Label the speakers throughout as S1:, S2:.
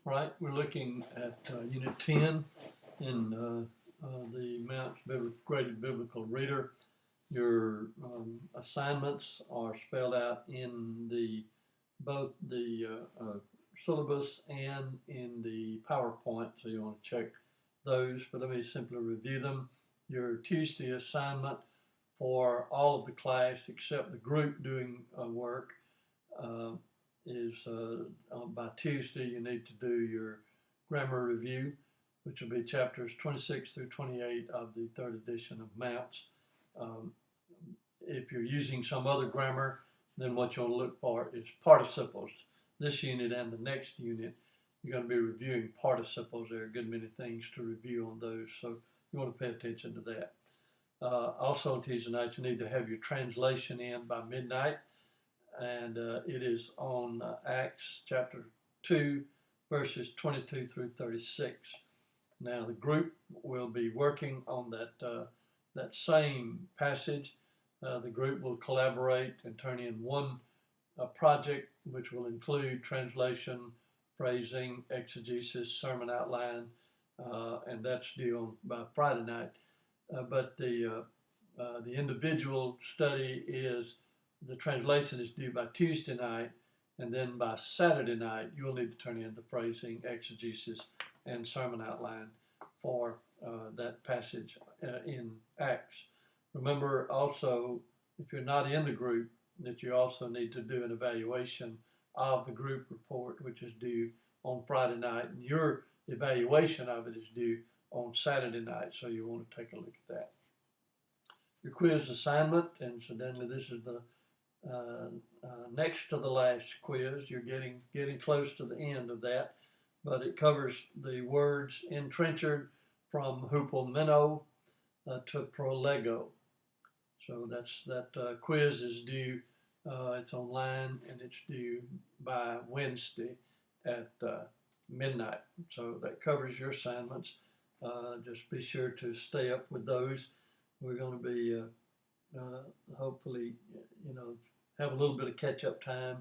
S1: Right, we're looking at Unit 10 in the Mount Graded Biblical Reader. Your assignments are spelled out in both the syllabus and in the PowerPoint, so you want to check those, but let me simply review them. Your Tuesday assignment for all of the class except the group doing work is by Tuesday you need to do your grammar review, which will be chapters 26 through 28 of the third edition of Mounts. If you're using some other grammar, then what you'll look for is participles. This unit and the next unit, you're going to be reviewing participles. There are a good many things to review on those, so you want to pay attention to that. Also on Tuesday night, you need to have your translation in by midnight, and it is on Acts chapter 2, verses 22 through 36. Now the group will be working on that same passage. The group will collaborate and turn in one project, which will include translation, phrasing, exegesis, sermon outline, and that's due by Friday night. But the individual study the translation is due by Tuesday night, and then by Saturday night you'll need to turn in the phrasing, exegesis, and sermon outline for that passage in Acts. Remember also, if you're not in the group, that you also need to do an evaluation of the group report, which is due on Friday night, and your evaluation of it is due on Saturday night, so you want to take a look at that. Your quiz assignment, incidentally, this is the next to the last quiz. You're getting close to the end of that, but it covers the words entrenchered from hupomeno to prolego. So that quiz is due. It's online and it's due by Wednesday at midnight. So that covers your assignments. Just be sure to stay up with those. We're going to be hopefully, have a little bit of catch-up time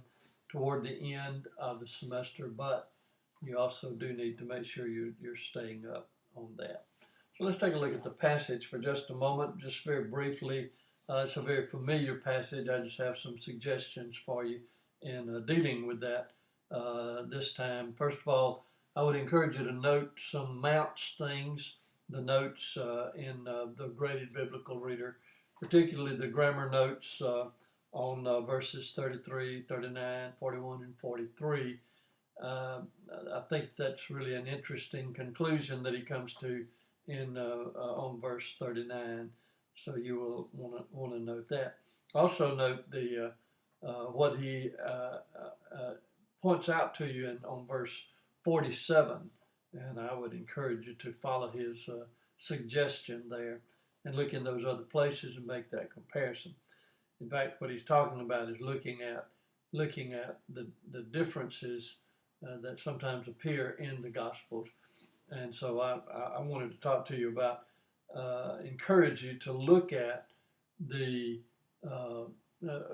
S1: toward the end of the semester, but you also do need to make sure you're staying up on that. So let's take a look at the passage for just a moment, just very briefly. It's a very familiar passage. I just have some suggestions for you in dealing with that this time. First of all, I would encourage you to note some Mounts things, the notes in the Graded Biblical Reader, particularly the grammar notes on verses 33, 39, 41, and 43. I think that's really an interesting conclusion that he comes to on verse 39. So you will want to note that. Also note what he points out to you on verse 47, and I would encourage you to follow his suggestion there and look in those other places and make that comparison. In fact, what he's talking about is looking at the differences that sometimes appear in the Gospels, and so I wanted to talk to you about. Encourage you to look at the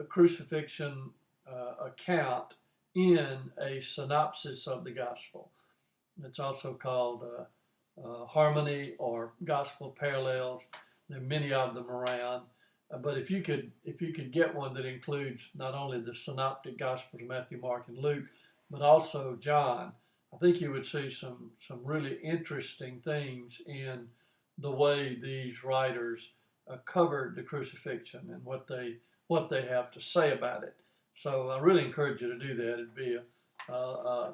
S1: crucifixion account in a synopsis of the gospel. It's also called harmony or gospel parallels. There are many of them around, but if you could get one that includes not only the synoptic gospels, Matthew, Mark, and Luke, but also John, I think you would see some really interesting things in the way these writers covered the crucifixion and what they have to say about it. So I really encourage you to do that. It'd be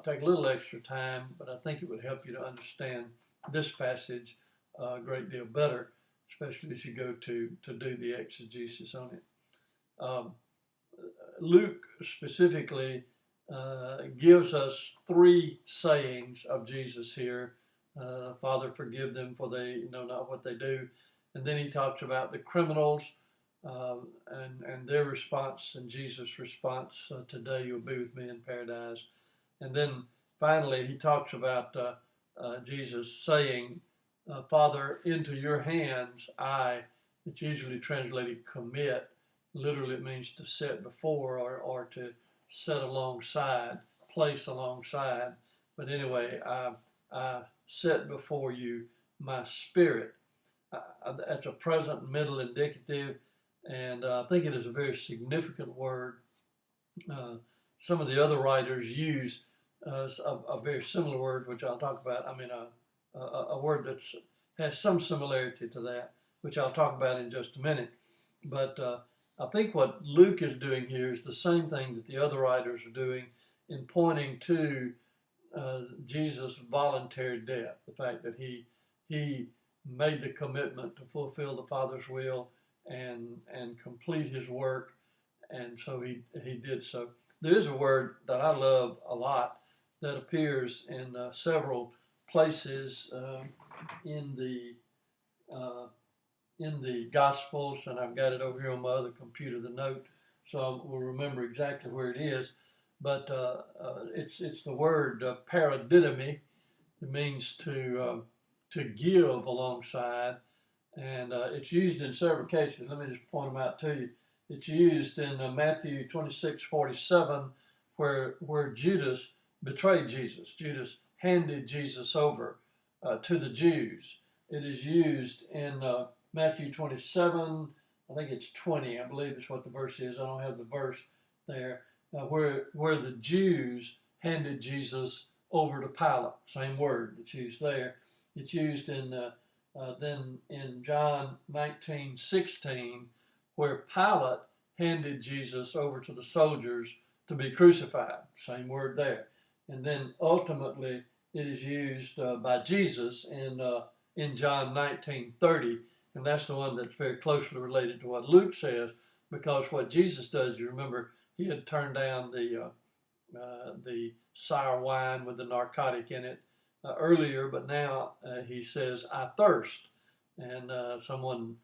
S1: take a little extra time, but I think it would help you to understand this passage a great deal better, especially as you go to do the exegesis on it. Luke specifically gives us three sayings of Jesus here. Father, forgive them, for they know not what they do. And then he talks about the criminals and their response, and Jesus' response, today you'll be with me in paradise. And then finally he talks about Jesus saying, Father, into your hands it's usually translated commit. Literally it means to set before or to set alongside, place alongside. But anyway, I set before you my spirit. That's a present middle indicative, and I think it is a very significant word. Some of the other writers use a very similar word, which I'll talk about. I mean, a word that has some similarity to that, which I'll talk about in just a minute. But I think what Luke is doing here is the same thing that the other writers are doing in pointing to Jesus' voluntary death, the fact that he made the commitment to fulfill the Father's will and complete his work, and so he did so. There is a word that I love a lot that appears in several places in the Gospels, and I've got it over here on my other computer, the note, so I will remember exactly where it is. But it's the word paradidomi. It means to give alongside, and it's used in several cases. Let me just point them out to you. It's used in Matthew 26:47, where Judas betrayed Jesus. Judas handed Jesus over to the Jews. It is used in Matthew 27, I think it's 20, I believe is what the verse is. I don't have the verse there, where the Jews handed Jesus over to Pilate. Same word that's used there. It's used then in John 19:16, where Pilate handed Jesus over to the soldiers to be crucified. Same word there. And then ultimately it is used by Jesus in John 19:30, and that's the one that's very closely related to what Luke says, because what Jesus does, you remember, he had turned down the sour wine with the narcotic in it earlier, but now he says, "I thirst," and someone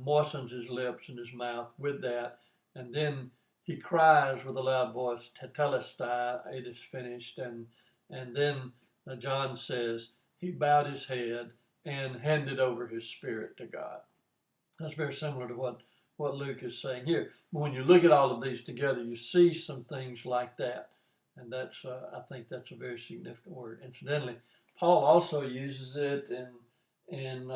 S1: moistens his lips and his mouth with that, and then he cries with a loud voice, "Tetelestai," it is finished, and then John says he bowed his head and handed over his spirit to God. That's very similar to what Luke is saying here. When you look at all of these together, you see some things like that, and that's I think that's a very significant word. Incidentally, Paul also uses it in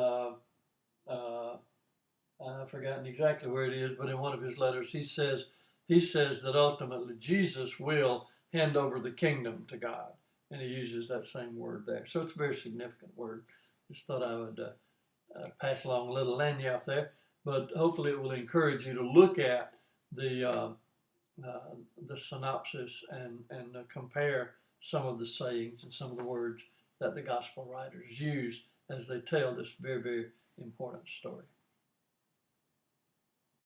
S1: I've forgotten exactly where it is, but in one of his letters, he says that ultimately Jesus will hand over the kingdom to God, and he uses that same word there. So it's a very significant word. Just thought I would pass along a little lanyard there, but hopefully it will encourage you to look at the synopsis and compare some of the sayings and some of the words that the gospel writers use as they tell this very, very important story.